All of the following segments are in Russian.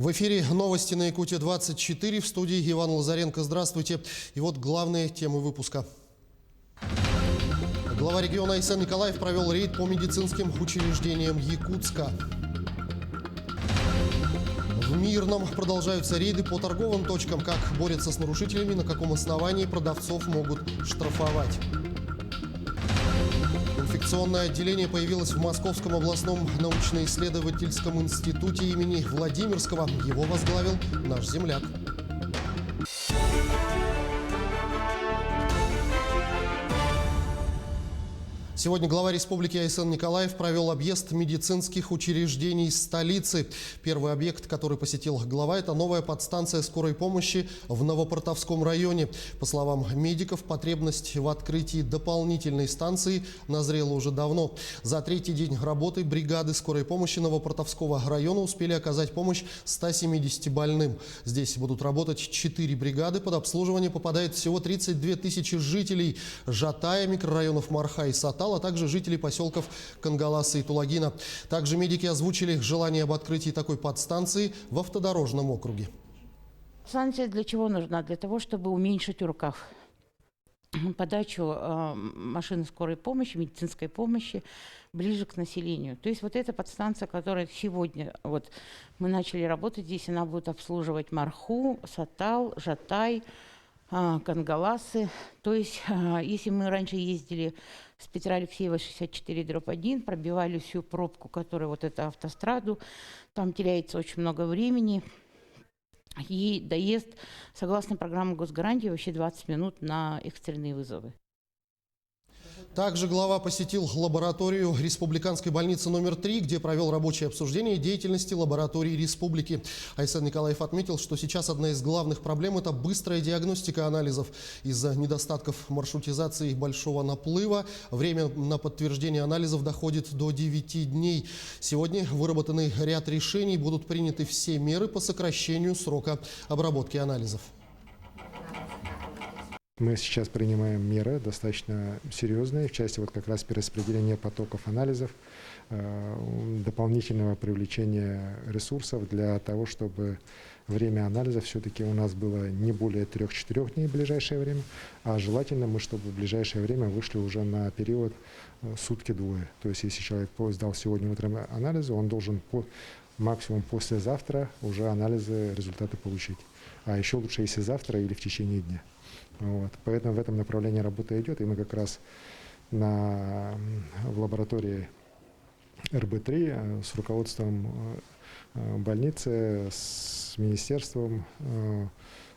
В эфире новости на Якутия-24. В студии Иван Лазаренко. Здравствуйте. И вот главные темы выпуска. Глава региона Айсен Николаев провел рейд по медицинским учреждениям Якутска. В Мирном продолжаются рейды по торговым точкам. Как борются с нарушителями, на каком основании продавцов могут штрафовать. Инфекционное отделение появилось в Московском областном научно-исследовательском институте имени Владимирского. Его возглавил наш земляк. Сегодня глава республики Айсен Николаев провел объезд медицинских учреждений столицы. Первый объект, который посетил глава, это новая подстанция скорой помощи в Новопортовском районе. По словам медиков, потребность в открытии дополнительной станции назрела уже давно. За третий день работы бригады скорой помощи Новопортовского района успели оказать помощь 170 больным. Здесь будут работать 4 бригады. Под обслуживание попадает всего 32 тысячи жителей Жатая, микрорайонов Марха и Сатал, а также жителей поселков Кангаласа и Тулагина. Также медики озвучили желание об открытии такой подстанции в автодорожном округе. Станция для чего нужна? Для того, чтобы уменьшить рукав. Подачу машин скорой помощи, медицинской помощи ближе к населению. То есть вот эта подстанция, которая сегодня вот мы начали работать здесь, она будет обслуживать Марху, Сатал, Жатай, Кангаласы. То есть, если мы раньше ездили с Петра Алексеева 64/1, пробивали всю пробку, которая вот эту автостраду, там теряется очень много времени. И доезд, согласно программе госгарантии, вообще 20 минут на экстренные вызовы. Также глава посетил лабораторию республиканской больницы номер 3, где провел рабочее обсуждение деятельности лаборатории республики. Айсен Николаев отметил, что сейчас одна из главных проблем – это быстрая диагностика анализов. Из-за недостатков маршрутизации и большого наплыва время на подтверждение анализов доходит до 9 дней. Сегодня выработанный ряд решений, будут приняты все меры по сокращению срока обработки анализов. Мы сейчас принимаем меры достаточно серьезные в части вот как раз перераспределения потоков анализов, дополнительного привлечения ресурсов для того, чтобы время анализа все-таки у нас было не более 3-4 дней в ближайшее время, а желательно мы, чтобы в ближайшее время вышли уже на период сутки-двое. То есть если человек сдал сегодня утром анализы, он должен максимум послезавтра уже анализы, результаты получить. А еще лучше, если завтра или в течение дня. Вот. Поэтому в этом направлении работа идет, и мы как раз в лаборатории РБ-3 с руководством больницы, с министерством,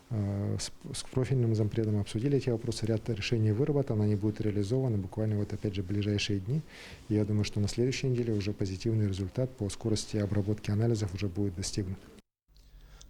с профильным зампредом обсудили эти вопросы, ряд решений выработан, они будут реализованы буквально вот опять же в ближайшие дни. И я думаю, что на следующей неделе уже позитивный результат по скорости обработки анализов уже будет достигнут.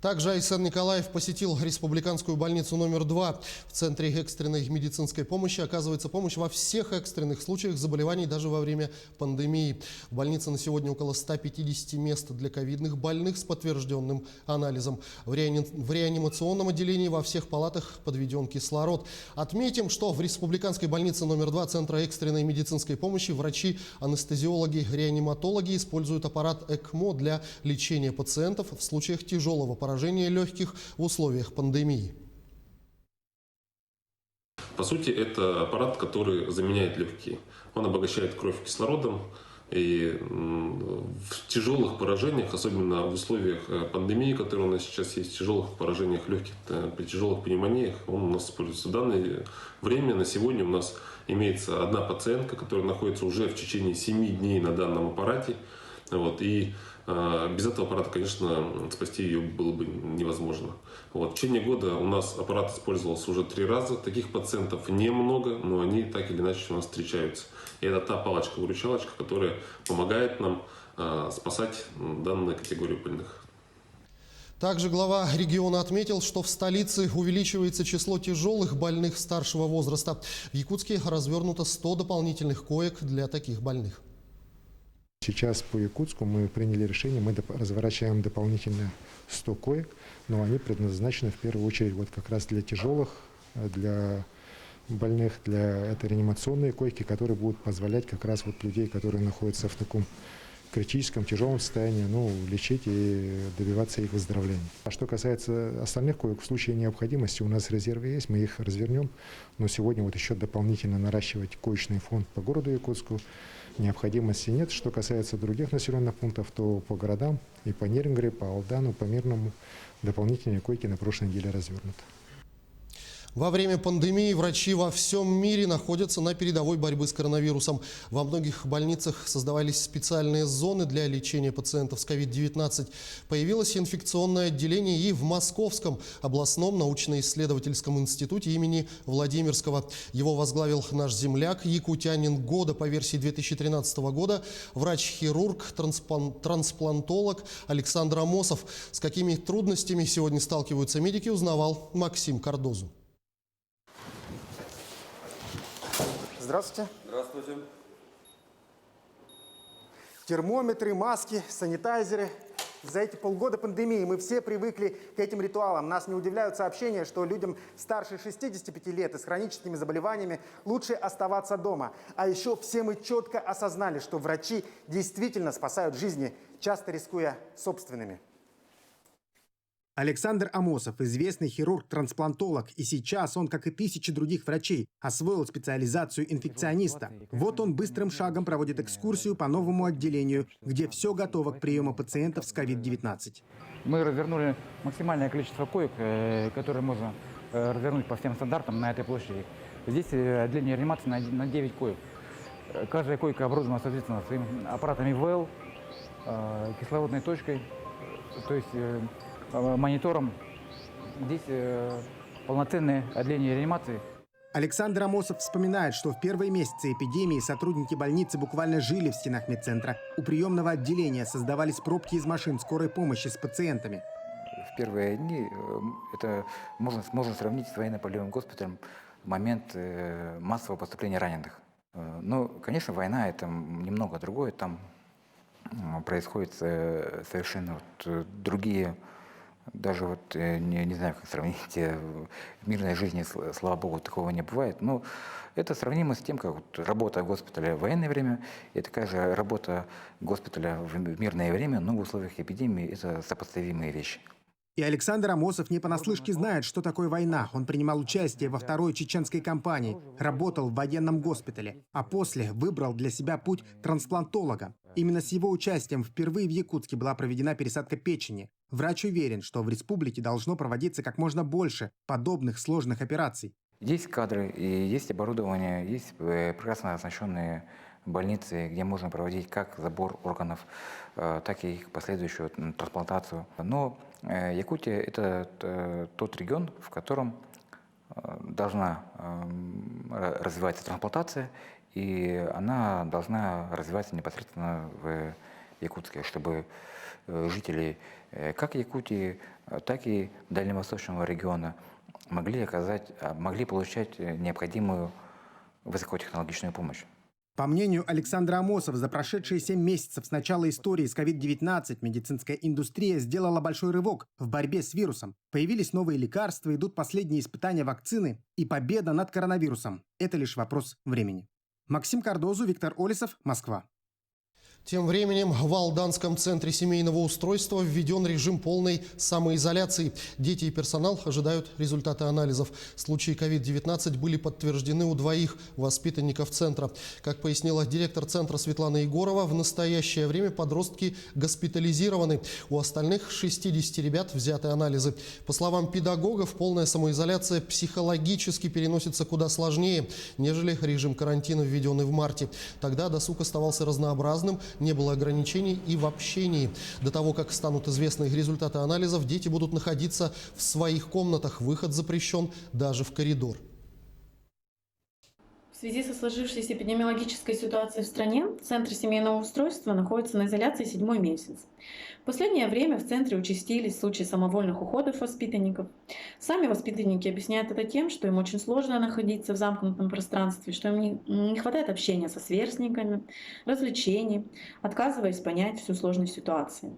Также Айсен Николаев посетил республиканскую больницу номер 2. В Центре экстренной медицинской помощи оказывается помощь во всех экстренных случаях заболеваний даже во время пандемии. В больнице на сегодня около 150 мест для ковидных больных с подтвержденным анализом. В реанимационном отделении во всех палатах подведен кислород. Отметим, что в республиканской больнице номер 2 Центра экстренной медицинской помощи врачи, анестезиологи, реаниматологи используют аппарат ЭКМО для лечения пациентов в случаях тяжелого поражения легких в условиях пандемии. По сути, это аппарат, который заменяет легкие. Он обогащает кровь кислородом. И в тяжелых поражениях, особенно в условиях пандемии, которая у нас сейчас есть, в тяжелых поражениях легких, при тяжелых пневмониях, он у нас используется. В данное время, на сегодня у нас имеется одна пациентка, которая находится уже в течение 7 дней на данном аппарате. Вот, и без этого аппарата, конечно, спасти ее было бы невозможно. Вот. В течение года у нас аппарат использовался уже 3 раза. Таких пациентов немного, но они так или иначе у нас встречаются. И это та палочка-выручалочка, которая помогает нам спасать данную категорию больных. Также глава региона отметил, что в столице увеличивается число тяжелых больных старшего возраста. В Якутске развернуто 100 дополнительных коек для таких больных. Сейчас по Якутску мы приняли решение, мы разворачиваем дополнительно 100 коек, но они предназначены в первую очередь вот как раз для тяжелых, для больных, это реанимационные койки, которые будут позволять как раз вот людей, которые находятся в таком критическом, тяжелом состоянии, лечить и добиваться их выздоровления. А что касается остальных коек, в случае необходимости у нас резервы есть, мы их развернем. Но сегодня еще дополнительно наращивать коечный фонд по городу Якутску необходимости нет. Что касается других населенных пунктов, то по городам и по Нерингре, по Алдану, по Мирному дополнительные койки на прошлой неделе развернуты. Во время пандемии врачи во всем мире находятся на передовой борьбы с коронавирусом. Во многих больницах создавались специальные зоны для лечения пациентов с COVID-19. Появилось инфекционное отделение и в Московском областном научно-исследовательском институте имени Владимирского. Его возглавил наш земляк, якутянин года по версии 2013 года, врач-хирург, трансплантолог Александр Амосов. С какими трудностями сегодня сталкиваются медики, узнавал Максим Кардозу. Здравствуйте. Здравствуйте. Термометры, маски, санитайзеры. За эти полгода пандемии мы все привыкли к этим ритуалам. Нас не удивляют сообщения, что людям старше 65 лет и с хроническими заболеваниями лучше оставаться дома. А еще все мы четко осознали, что врачи действительно спасают жизни, часто рискуя собственными. Александр Амосов – известный хирург-трансплантолог, и сейчас он, как и тысячи других врачей, освоил специализацию инфекциониста. Вот он быстрым шагом проводит экскурсию по новому отделению, где все готово к приему пациентов с COVID-19. Мы развернули максимальное количество коек, которые можно развернуть по всем стандартам на этой площади. Здесь отделение реанимации на 9 коек. Каждая койка оборудована, соответственно, своим аппаратом ИВЛ, кислородной точкой, то есть монитором. Здесь полноценное отделение реанимации. Александр Амосов вспоминает, что в первые месяцы эпидемии сотрудники больницы буквально жили в стенах медцентра. У приемного отделения создавались пробки из машин скорой помощи с пациентами. В первые дни это можно сравнить с военно-полевым госпиталем в момент массового поступления раненых. Но, конечно, война – это немного другое. Там происходят совершенно другие. Даже не знаю, как сравнить. В мирной жизни, слава богу, такого не бывает. Но это сравнимо с тем, как работа госпиталя в военное время и такая же работа госпиталя в мирное время, но в условиях эпидемии это сопоставимые вещи. И Александр Амосов не понаслышке знает, что такое война. Он принимал участие во второй чеченской кампании, работал в военном госпитале, а после выбрал для себя путь трансплантолога. Именно с его участием впервые в Якутске была проведена пересадка печени. Врач уверен, что в республике должно проводиться как можно больше подобных сложных операций. Есть кадры, и есть оборудование, есть прекрасно оснащенные больницы, где можно проводить как забор органов, так и их последующую трансплантацию. Но Якутия – это тот регион, в котором должна развиваться трансплантация, и она должна развиваться непосредственно в Якутске, чтобы жители как Якутии, так и Дальневосточного региона могли получать необходимую высокотехнологичную помощь. По мнению Александра Амосова, за прошедшие 7 месяцев с начала истории с COVID-19 медицинская индустрия сделала большой рывок в борьбе с вирусом. Появились новые лекарства, идут последние испытания вакцины, и победа над коронавирусом – это лишь вопрос времени. Максим Кардозу, Виктор Олесов, Москва. Тем временем в Алданском центре семейного устройства введен режим полной самоизоляции. Дети и персонал ожидают результаты анализов. Случаи COVID-19 были подтверждены у 2 воспитанников центра. Как пояснила директор центра Светлана Егорова, в настоящее время подростки госпитализированы. У остальных 60 ребят взяты анализы. По словам педагогов, полная самоизоляция психологически переносится куда сложнее, нежели режим карантина, введенный в марте. Тогда досуг оставался разнообразным, не было ограничений и в общении. До того, как станут известны результаты анализов, дети будут находиться в своих комнатах. Выход запрещен даже в коридор. В связи со сложившейся эпидемиологической ситуацией в стране, Центр семейного устройства находится на изоляции 7-й месяц. В последнее время в центре участились случаи самовольных уходов воспитанников. Сами воспитанники объясняют это тем, что им очень сложно находиться в замкнутом пространстве, что им не хватает общения со сверстниками, развлечений, отказываясь понять всю сложность ситуации.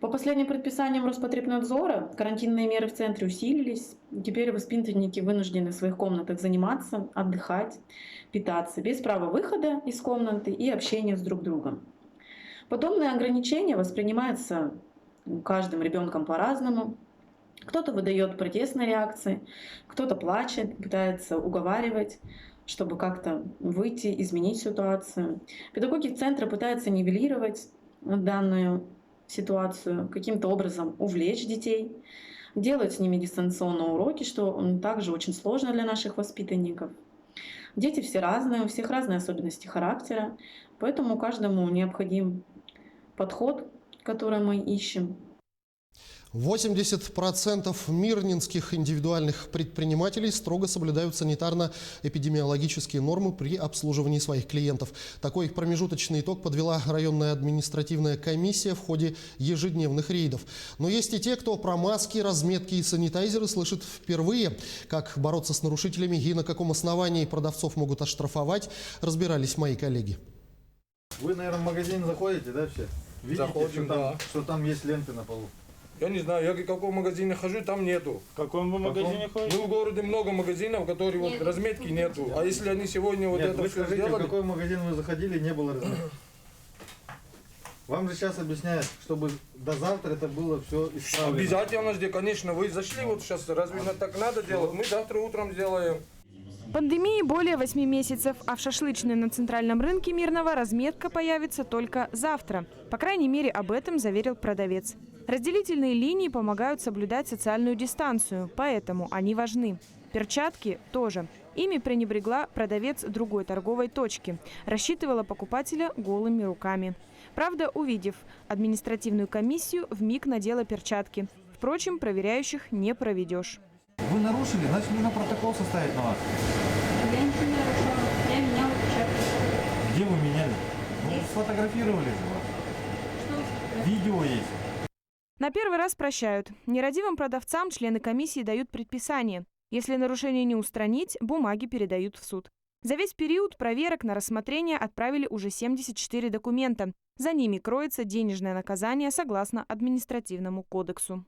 По последним предписаниям Роспотребнадзора карантинные меры в центре усилились. Теперь воспитанники вынуждены в своих комнатах заниматься, отдыхать, питаться, без права выхода из комнаты и общения с друг другом. Подобные ограничения воспринимаются каждым ребенком по-разному. Кто-то выдает протестные реакции, кто-то плачет, пытается уговаривать, чтобы как-то выйти, изменить ситуацию. Педагоги центра пытаются нивелировать данную ситуацию, каким-то образом увлечь детей, делать с ними дистанционные уроки, что также очень сложно для наших воспитанников. Дети все разные, у всех разные особенности характера, поэтому каждому необходим подход, который мы ищем. 80% мирнинских индивидуальных предпринимателей строго соблюдают санитарно-эпидемиологические нормы при обслуживании своих клиентов. Такой промежуточный итог подвела районная административная комиссия в ходе ежедневных рейдов. Но есть и те, кто про маски, разметки и санитайзеры слышит впервые. Как бороться с нарушителями и на каком основании продавцов могут оштрафовать, разбирались мои коллеги. Вы, наверное, в магазин заходите, да, все? Видите, Заходим, что там есть ленты на полу? Я не знаю, я в каком магазине хожу, там нету. В каком вы магазине ходите? Ну, в городе много магазинов, которые вот разметки нету. А если они сегодня вот это вы все скажите, сделали... в какой магазин вы заходили, не было разметки? Вам же сейчас объясняют, чтобы до завтра это было все исправлено. Обязательно, конечно, вы зашли вот сейчас, разве так надо делать? Мы завтра утром сделаем. Пандемии более 8 месяцев, а в шашлычной на центральном рынке Мирного разметка появится только завтра. По крайней мере, об этом заверил продавец. Разделительные линии помогают соблюдать социальную дистанцию, поэтому они важны. Перчатки тоже. Ими пренебрегла продавец другой торговой точки. Рассчитывала покупателя голыми руками. Правда, увидев административную комиссию, вмиг надела перчатки. Впрочем, проверяющих не проведешь. Вы нарушили, значит нужно протокол составить на вас. Я ничего не нарушала, я меняла перчатки. Где вы меняли? Ну, сфотографировали же вас. Видео есть. На первый раз прощают. Нерадивым продавцам члены комиссии дают предписание. Если нарушение не устранить, бумаги передают в суд. За весь период проверок на рассмотрение отправили уже 74 документа. За ними кроется денежное наказание согласно административному кодексу.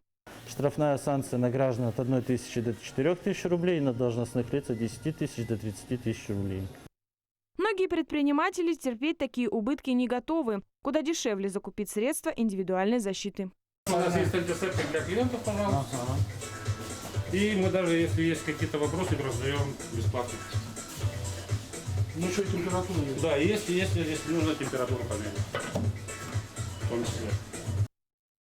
Штрафная санкция на граждан от 1 тысячи до 4 тысяч рублей, на должностных лиц от 10 тысяч до 30 тысяч рублей. Многие предприниматели терпеть такие убытки не готовы. Куда дешевле закупить средства индивидуальной защиты. У нас есть антисептик для клиентов, пожалуйста. И мы даже, если есть какие-то вопросы, раздаем бесплатно. Ну что, температура есть? Да, если нужно температуру померить. В том числе.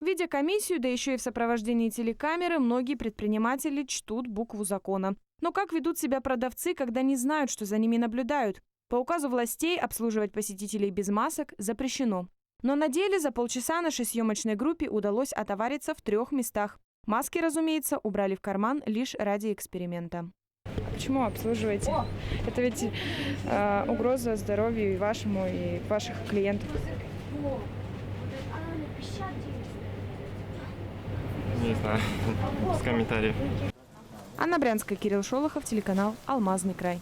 Видя комиссию, да еще и в сопровождении телекамеры, многие предприниматели чтут букву закона. Но как ведут себя продавцы, когда не знают, что за ними наблюдают? По указу властей обслуживать посетителей без масок запрещено. Но на деле за полчаса нашей съемочной группе удалось отовариться в 3 местах. Маски, разумеется, убрали в карман лишь ради эксперимента. Почему обслуживаете? Это ведь угроза здоровью и вашему, и ваших клиентов. Не знаю, без комментариев. Анна Брянская, Кирилл Шолохов, телеканал «Алмазный край».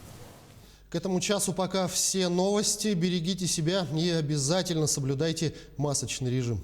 К этому часу пока все новости. Берегите себя и обязательно соблюдайте масочный режим.